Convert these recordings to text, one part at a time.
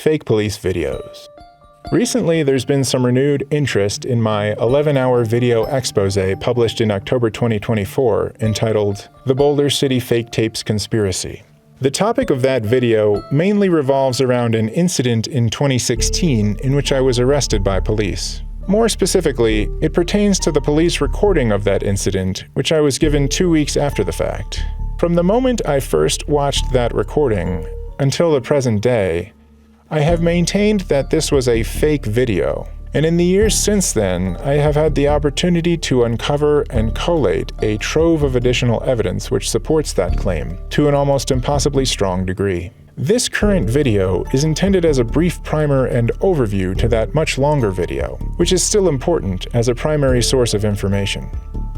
Fake police videos. Recently, there's been some renewed interest in my 11-hour video expose published in October 2024 entitled The Boulder City Fake Tapes Conspiracy. The topic of that video mainly revolves around an incident in 2016 in which I was arrested by police. More specifically, it pertains to the police recording of that incident, which I was given 2 weeks after the fact. From the moment I first watched that recording until the present day, I have maintained that this was a fake video, and in the years since then, I have had the opportunity to uncover and collate a trove of additional evidence which supports that claim to an almost impossibly strong degree. This current video is intended as a brief primer and overview to that much longer video, which is still important as a primary source of information.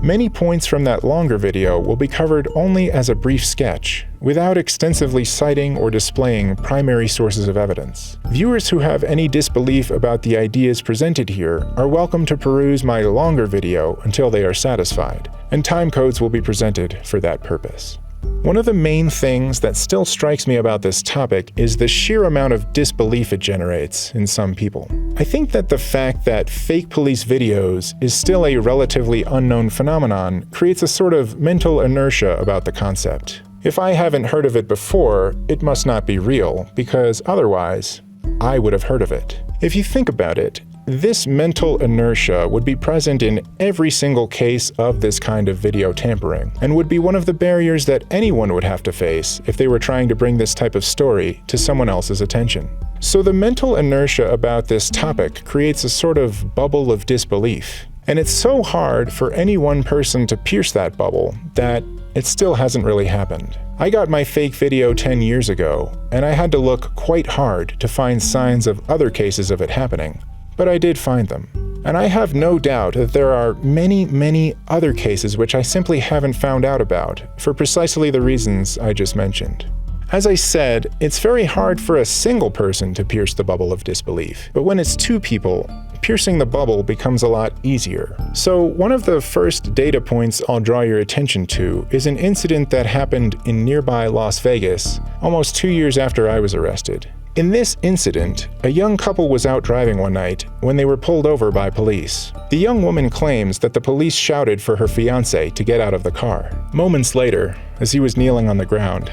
Many points from that longer video will be covered only as a brief sketch, without extensively citing or displaying primary sources of evidence. Viewers who have any disbelief about the ideas presented here are welcome to peruse my longer video until they are satisfied, and timecodes will be presented for that purpose. One of the main things that still strikes me about this topic is the sheer amount of disbelief it generates in some people. I think that the fact that fake police videos is still a relatively unknown phenomenon creates a sort of mental inertia about the concept. If I haven't heard of it before, it must not be real, because otherwise, I would have heard of it. If you think about it, this mental inertia would be present in every single case of this kind of video tampering, and would be one of the barriers that anyone would have to face if they were trying to bring this type of story to someone else's attention. So the mental inertia about this topic creates a sort of bubble of disbelief. And it's so hard for any one person to pierce that bubble that it still hasn't really happened. I got my fake video 10 years ago, and I had to look quite hard to find signs of other cases of it happening. But I did find them. And I have no doubt that there are many, many other cases which I simply haven't found out about, for precisely the reasons I just mentioned. As I said, it's very hard for a single person to pierce the bubble of disbelief, but when it's two people, piercing the bubble becomes a lot easier. So one of the first data points I'll draw your attention to is an incident that happened in nearby Las Vegas almost 2 years after I was arrested. In this incident, a young couple was out driving one night when they were pulled over by police. The young woman claims that the police shouted for her fiancé to get out of the car. Moments later, as he was kneeling on the ground,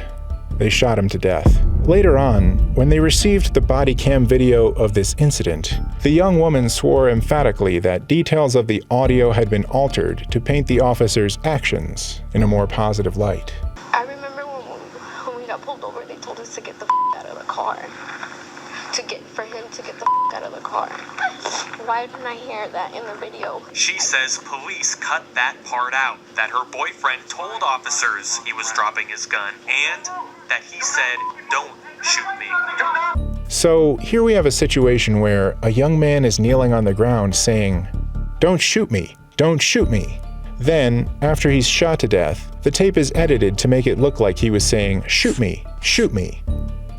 they shot him to death. Later on, when they received the body cam video of this incident, the young woman swore emphatically that details of the audio had been altered to paint the officer's actions in a more positive light. I remember when we got pulled over, they told us to get the out of the car. For him to get the out of the car. Why didn't I hear that in the video? She says police cut that part out, that her boyfriend told officers he was dropping his gun, and that he said, "Don't shoot me." So here we have a situation where a young man is kneeling on the ground saying, "Don't shoot me, don't shoot me." Then, after he's shot to death, the tape is edited to make it look like he was saying, "Shoot me, shoot me."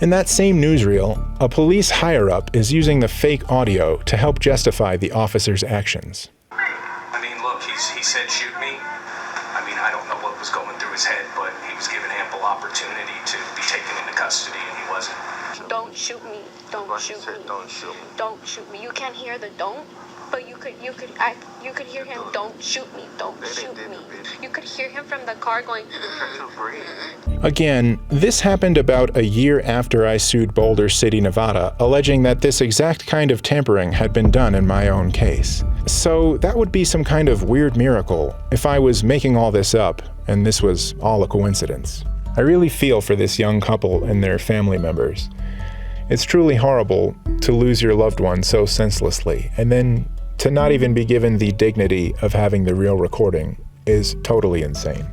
In that same newsreel, a police higher-up is using the fake audio to help justify the officer's actions. I mean, look, he said shoot me. I mean, I don't know what was going through his head, but he was given ample opportunity to be taken into custody, and he wasn't. Don't shoot me. Don't shoot me. Don't shoot me. Don't shoot me. You can't hear the don't, but you could hear him. Don't shoot me. Don't shoot me. You could hear him from the car going. Again, this happened about a year after I sued Boulder City, Nevada, alleging that this exact kind of tampering had been done in my own case. So that would be some kind of weird miracle if I was making all this up and this was all a coincidence. I really feel for this young couple and their family members. It's truly horrible to lose your loved one so senselessly, and then to not even be given the dignity of having the real recording is totally insane.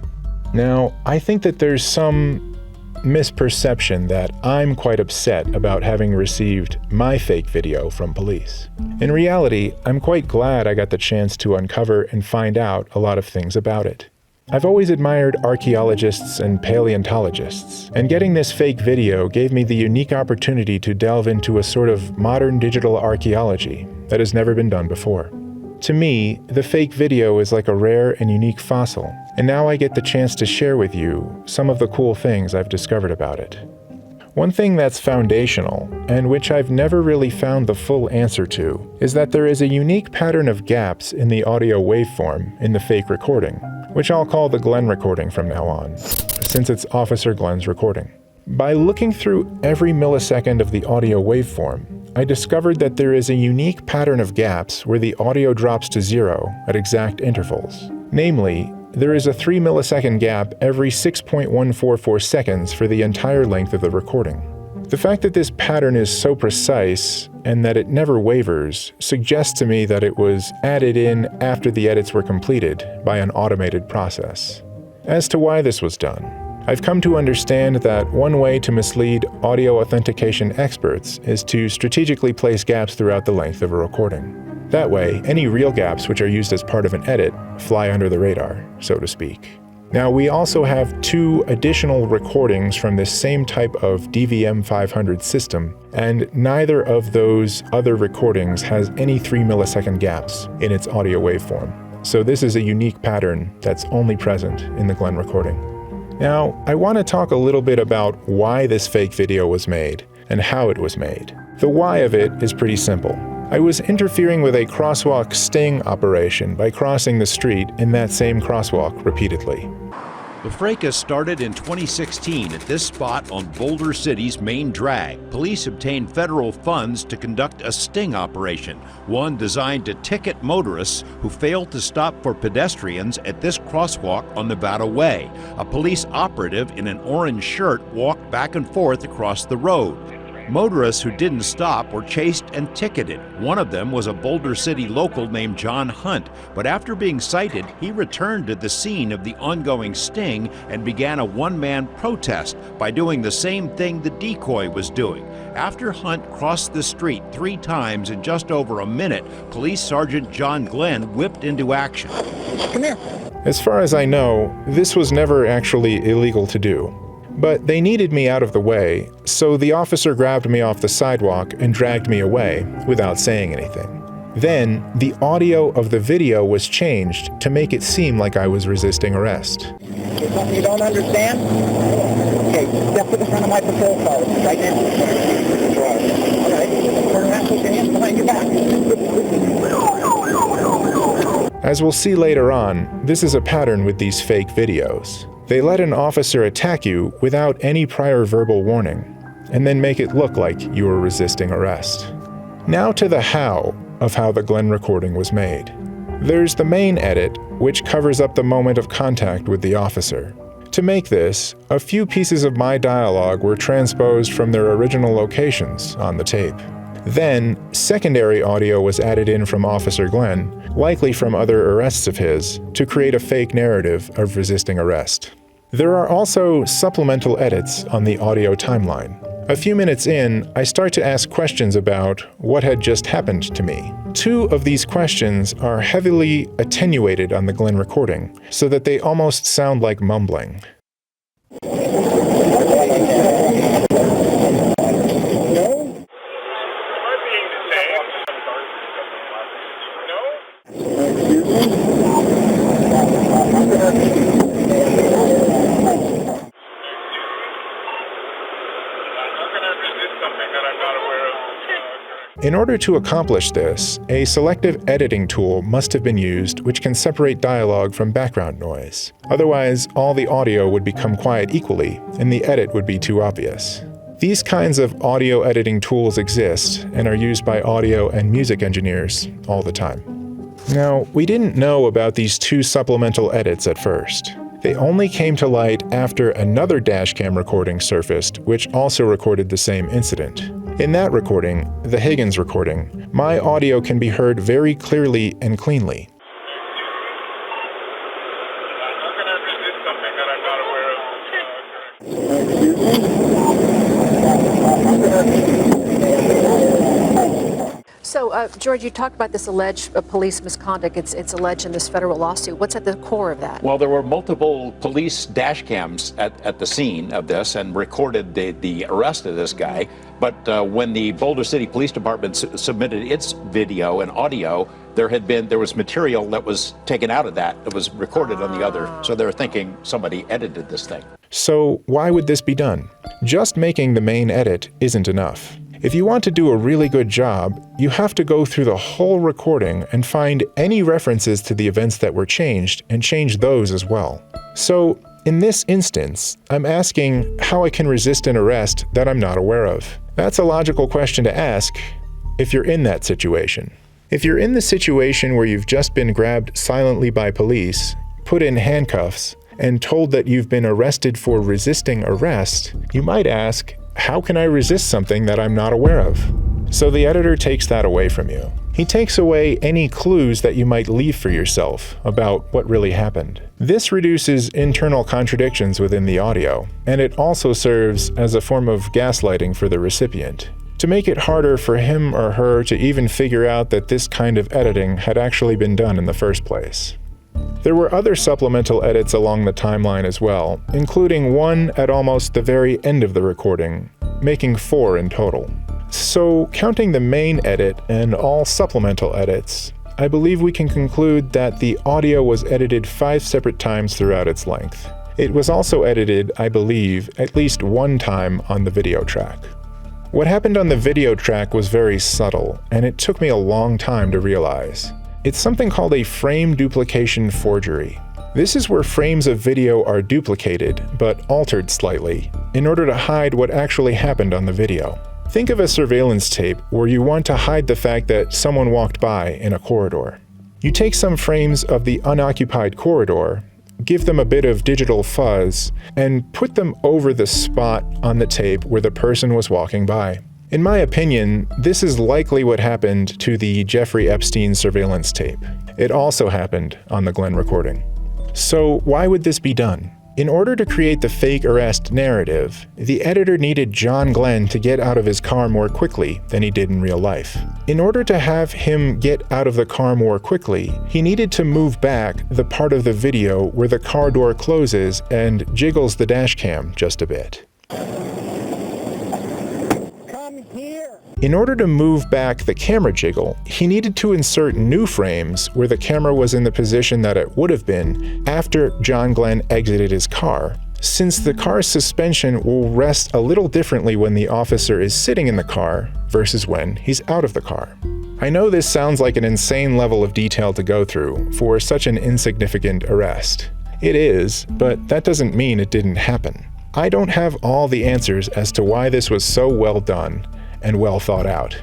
Now, I think that there's some misperception that I'm quite upset about having received my fake video from police. In reality, I'm quite glad I got the chance to uncover and find out a lot of things about it. I've always admired archaeologists and paleontologists, and getting this fake video gave me the unique opportunity to delve into a sort of modern digital archaeology that has never been done before. To me, the fake video is like a rare and unique fossil, and now I get the chance to share with you some of the cool things I've discovered about it. One thing that's foundational, and which I've never really found the full answer to, is that there is a unique pattern of gaps in the audio waveform in the fake recording, which I'll call the Glenn recording from now on, since it's Officer Glenn's recording. By looking through every millisecond of the audio waveform, I discovered that there is a unique pattern of gaps where the audio drops to zero at exact intervals. Namely, there is a 3 millisecond gap every 6.144 seconds for the entire length of the recording. The fact that this pattern is so precise and that it never wavers suggests to me that it was added in after the edits were completed by an automated process. As to why this was done, I've come to understand that one way to mislead audio authentication experts is to strategically place gaps throughout the length of a recording. That way, any real gaps which are used as part of an edit fly under the radar, so to speak. Now, we also have 2 additional recordings from this same type of DVM500 system, and neither of those other recordings has any 3 millisecond gaps in its audio waveform. So this is a unique pattern that's only present in the Glenn recording. Now, I want to talk a little bit about why this fake video was made and how it was made. The why of it is pretty simple. I was interfering with a crosswalk sting operation by crossing the street in that same crosswalk repeatedly. The fracas started in 2016 at this spot on Boulder City's main drag. Police obtained federal funds to conduct a sting operation, one designed to ticket motorists who failed to stop for pedestrians at this crosswalk on Nevada Way. A police operative in an orange shirt walked back and forth across the road. Motorists who didn't stop were chased and ticketed. One of them was a Boulder City local named John Hunt, but after being cited, he returned to the scene of the ongoing sting and began a one-man protest by doing the same thing the decoy was doing. After Hunt crossed the street 3 times in just over a minute, Police Sergeant John Glenn whipped into action. Come here. As far as I know, this was never actually illegal to do. But they needed me out of the way, so the officer grabbed me off the sidewalk and dragged me away without saying anything. Then, the audio of the video was changed to make it seem like I was resisting arrest. There's something you don't understand? Okay, step to the front of my patrol car right now. All right, turn around, put your hands behind your back. As we'll see later on, this is a pattern with these fake videos. They let an officer attack you without any prior verbal warning, and then make it look like you were resisting arrest. Now to the how of how the Glenn recording was made. There's the main edit, which covers up the moment of contact with the officer. To make this, a few pieces of my dialogue were transposed from their original locations on the tape. Then, secondary audio was added in from Officer Glenn, likely from other arrests of his, to create a fake narrative of resisting arrest. There are also supplemental edits on the audio timeline. A few minutes in, I start to ask questions about what had just happened to me. 2 of these questions are heavily attenuated on the Glenn recording, so that they almost sound like mumbling. In order to accomplish this, a selective editing tool must have been used which can separate dialogue from background noise. Otherwise, all the audio would become quiet equally, and the edit would be too obvious. These kinds of audio editing tools exist and are used by audio and music engineers all the time. Now, we didn't know about these 2 supplemental edits at first. They only came to light after another dashcam recording surfaced, which also recorded the same incident. In that recording, the Higgins recording, my audio can be heard very clearly and cleanly. So So, George, you talked about this alleged police misconduct. It's alleged in this federal lawsuit. What's at the core of that? Well, there were multiple police dash cams at the scene of this and recorded the arrest of this guy. But when the Boulder City Police Department submitted its video and audio, there was material that was taken out of that was recorded on the other. So they're thinking somebody edited this thing. So why would this be done? Just making the main edit isn't enough. If you want to do a really good job, you have to go through the whole recording and find any references to the events that were changed and change those as well. So, in this instance, I'm asking how I can resist an arrest that I'm not aware of. That's a logical question to ask if you're in that situation. If you're in the situation where you've just been grabbed silently by police, put in handcuffs, and told that you've been arrested for resisting arrest, you might ask, how can I resist something that I'm not aware of? So the editor takes that away from you. He takes away any clues that you might leave for yourself about what really happened. This reduces internal contradictions within the audio, and it also serves as a form of gaslighting for the recipient, to make it harder for him or her to even figure out that this kind of editing had actually been done in the first place. There were other supplemental edits along the timeline as well, including one at almost the very end of the recording, making 4 in total. So, counting the main edit and all supplemental edits, I believe we can conclude that the audio was edited 5 separate times throughout its length. It was also edited, I believe, at least 1 time on the video track. What happened on the video track was very subtle, and it took me a long time to realize. It's something called a frame duplication forgery. This is where frames of video are duplicated, but altered slightly, in order to hide what actually happened on the video. Think of a surveillance tape where you want to hide the fact that someone walked by in a corridor. You take some frames of the unoccupied corridor, give them a bit of digital fuzz, and put them over the spot on the tape where the person was walking by. In my opinion, this is likely what happened to the Jeffrey Epstein surveillance tape. It also happened on the Glenn recording. So why would this be done? In order to create the fake arrest narrative, the editor needed John Glenn to get out of his car more quickly than he did in real life. In order to have him get out of the car more quickly, he needed to move back the part of the video where the car door closes and jiggles the dash cam just a bit. In order to move back the camera jiggle, he needed to insert new frames where the camera was in the position that it would have been after John Glenn exited his car, since the car's suspension will rest a little differently when the officer is sitting in the car versus when he's out of the car. I know this sounds like an insane level of detail to go through for such an insignificant arrest. It is, but that doesn't mean it didn't happen. I don't have all the answers as to why this was so well done and well thought out.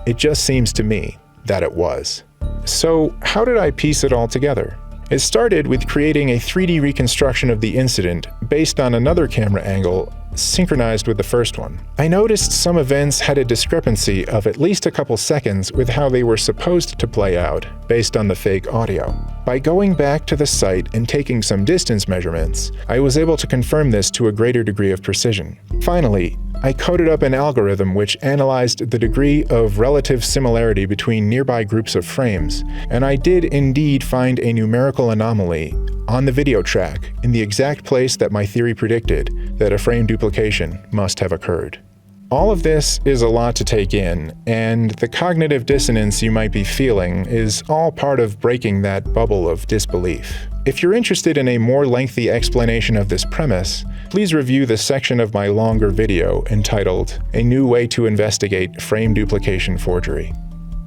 It just seems to me that it was. So how did I piece it all together? It started with creating a 3D reconstruction of the incident based on another camera angle synchronized with the first one. I noticed some events had a discrepancy of at least a couple seconds with how they were supposed to play out based on the fake audio. By going back to the site and taking some distance measurements, I was able to confirm this to a greater degree of precision. Finally, I coded up an algorithm which analyzed the degree of relative similarity between nearby groups of frames, and I did indeed find a numerical anomaly on the video track in the exact place that my theory predicted that a frame duplication must have occurred. All of this is a lot to take in, and the cognitive dissonance you might be feeling is all part of breaking that bubble of disbelief. If you're interested in a more lengthy explanation of this premise, please review the section of my longer video entitled "A New Way to Investigate Frame Duplication Forgery."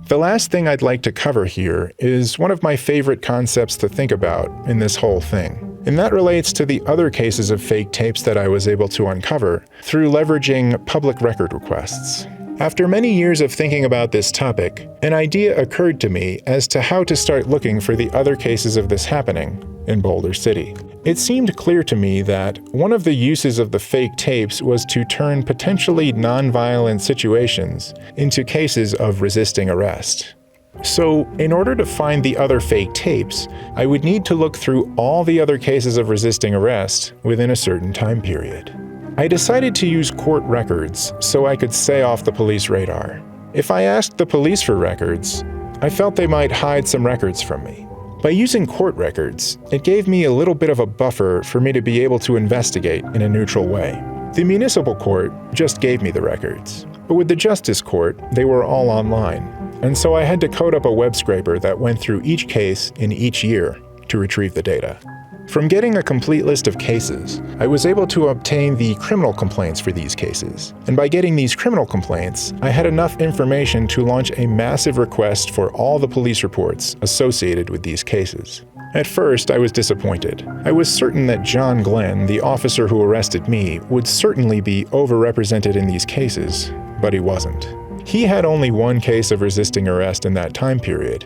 The last thing I'd like to cover here is one of my favorite concepts to think about in this whole thing, and that relates to the other cases of fake tapes that I was able to uncover through leveraging public record requests. After many years of thinking about this topic, an idea occurred to me as to how to start looking for the other cases of this happening in Boulder City. It seemed clear to me that one of the uses of the fake tapes was to turn potentially non-violent situations into cases of resisting arrest. So, in order to find the other fake tapes, I would need to look through all the other cases of resisting arrest within a certain time period. I decided to use court records so I could stay off the police radar. If I asked the police for records, I felt they might hide some records from me. By using court records, it gave me a little bit of a buffer for me to be able to investigate in a neutral way. The municipal court just gave me the records, but with the justice court, they were all online, and so I had to code up a web scraper that went through each case in each year to retrieve the data. From getting a complete list of cases, I was able to obtain the criminal complaints for these cases. And by getting these criminal complaints, I had enough information to launch a massive request for all the police reports associated with these cases. At first, I was disappointed. I was certain that John Glenn, the officer who arrested me, would certainly be overrepresented in these cases, but he wasn't. He had only one case of resisting arrest in that time period,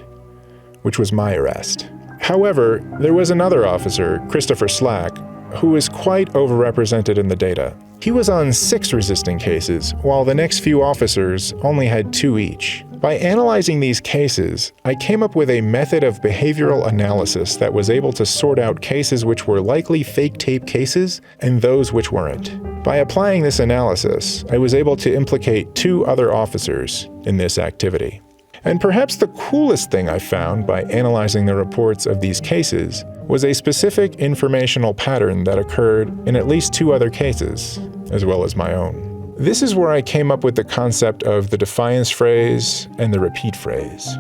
which was my arrest. However, there was another officer, Christopher Slack, who was quite overrepresented in the data. He was on 6 resisting cases, while the next few officers only had 2 each. By analyzing these cases, I came up with a method of behavioral analysis that was able to sort out cases which were likely fake tape cases and those which weren't. By applying this analysis, I was able to implicate 2 other officers in this activity. And perhaps the coolest thing I found by analyzing the reports of these cases was a specific informational pattern that occurred in at least 2 other cases, as well as my own. This is where I came up with the concept of the defiance phrase and the repeat phrase.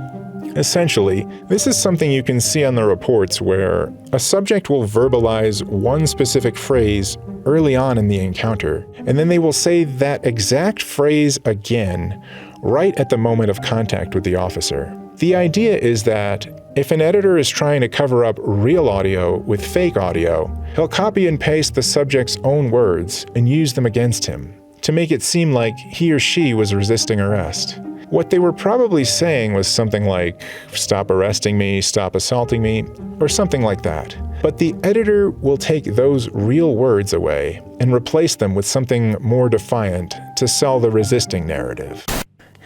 Essentially, this is something you can see on the reports where a subject will verbalize one specific phrase early on in the encounter, and then they will say that exact phrase again right at the moment of contact with the officer. The idea is that if an editor is trying to cover up real audio with fake audio, he'll copy and paste the subject's own words and use them against him to make it seem like he or she was resisting arrest. What they were probably saying was something like, "Stop arresting me, stop assaulting me," or something like that. But the editor will take those real words away and replace them with something more defiant to sell the resisting narrative.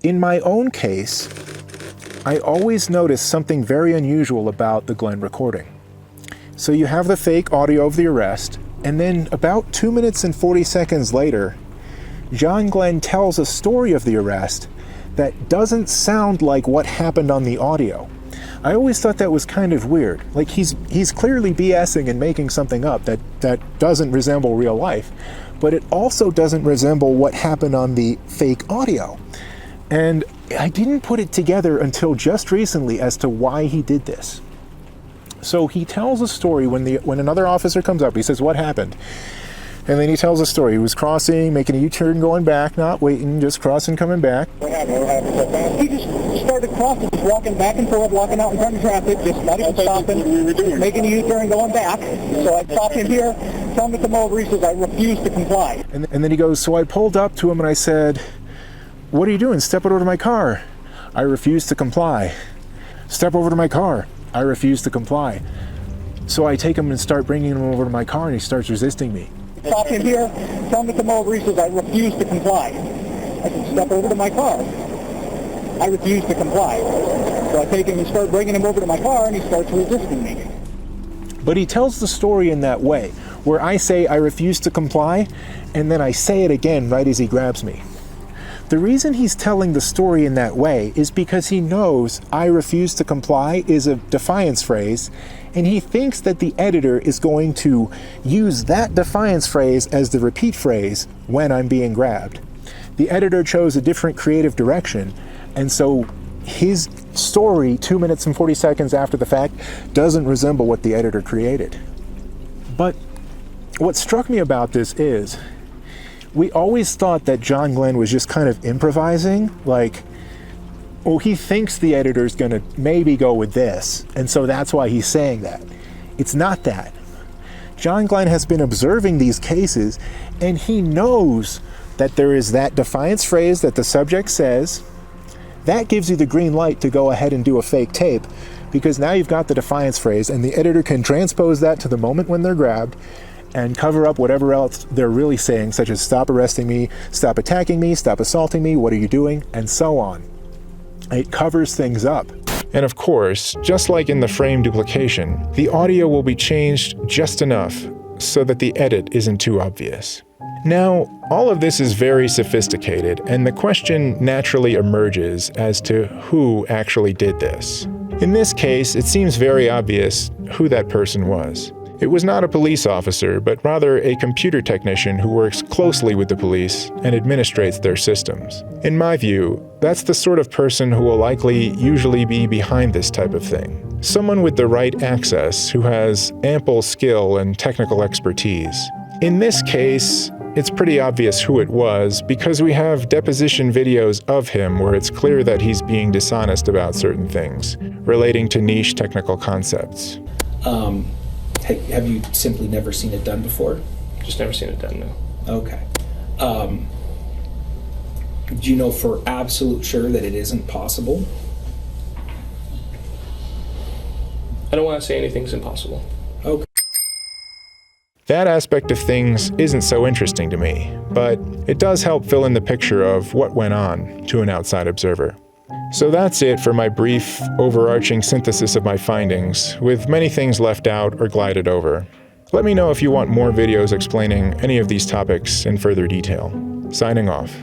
In my own case, I always noticed something very unusual about the Glenn recording. So you have the fake audio of the arrest, and then about 2 minutes and 40 seconds later, John Glenn tells a story of the arrest that doesn't sound like what happened on the audio. I always thought that was kind of weird. Like he's clearly BSing and making something up that doesn't resemble real life, but it also doesn't resemble what happened on the fake audio. And I didn't put it together until just recently as to why he did this. So he tells a story when another officer comes up. He says, "What happened?" And then he tells a story. He was crossing, making a U-turn, going back, not waiting, just crossing, coming back. What happened? He just started crossing, just walking back and forth, walking out in front of traffic, just not even stopping, making a U-turn, going back. So I stopped him here, tell him to come over. He says, "I refuse to comply." And then he goes, so I pulled up to him and I said, "What are you doing? Step over to my car." "I refuse to comply." "Step over to my car." "I refuse to comply." So I take him and start bringing him over to my car and he starts resisting me. Stop him here, tell him to come over. He says, "I refuse to comply." I said, "Step over to my car." "I refuse to comply." So I take him and start bringing him over to my car and he starts resisting me. But he tells the story in that way, where I say, "I refuse to comply," and then I say it again right as he grabs me. The reason he's telling the story in that way is because he knows "I refuse to comply" is a defiance phrase, and he thinks that the editor is going to use that defiance phrase as the repeat phrase when I'm being grabbed. The editor chose a different creative direction, and so his story 2 minutes and 40 seconds after the fact doesn't resemble what the editor created. But what struck me about this is we always thought that John Glenn was just kind of improvising, like, oh, he thinks the editor's gonna maybe go with this, and so that's why he's saying that. It's not that. John Glenn has been observing these cases, and he knows that there is that defiance phrase that the subject says. That gives you the green light to go ahead and do a fake tape, because now you've got the defiance phrase, and the editor can transpose that to the moment when they're grabbed, and cover up whatever else they're really saying, such as "stop arresting me," "stop attacking me," "stop assaulting me," "what are you doing," and so on. It covers things up. And of course, just like in the frame duplication, the audio will be changed just enough so that the edit isn't too obvious. Now, all of this is very sophisticated, and the question naturally emerges as to who actually did this. In this case, it seems very obvious who that person was. It was not a police officer, but rather a computer technician who works closely with the police and administrates their systems. In my view, that's the sort of person who will likely usually be behind this type of thing. Someone with the right access who has ample skill and technical expertise. In this case, it's pretty obvious who it was because we have deposition videos of him where it's clear that he's being dishonest about certain things relating to niche technical concepts. Have you simply never seen it done before? Just never seen it done, no. Okay. Do you know for absolute sure that it isn't possible? I don't want to say anything's impossible. Okay. That aspect of things isn't so interesting to me, but it does help fill in the picture of what went on to an outside observer. So that's it for my brief, overarching synthesis of my findings, with many things left out or glided over. Let me know if you want more videos explaining any of these topics in further detail. Signing off.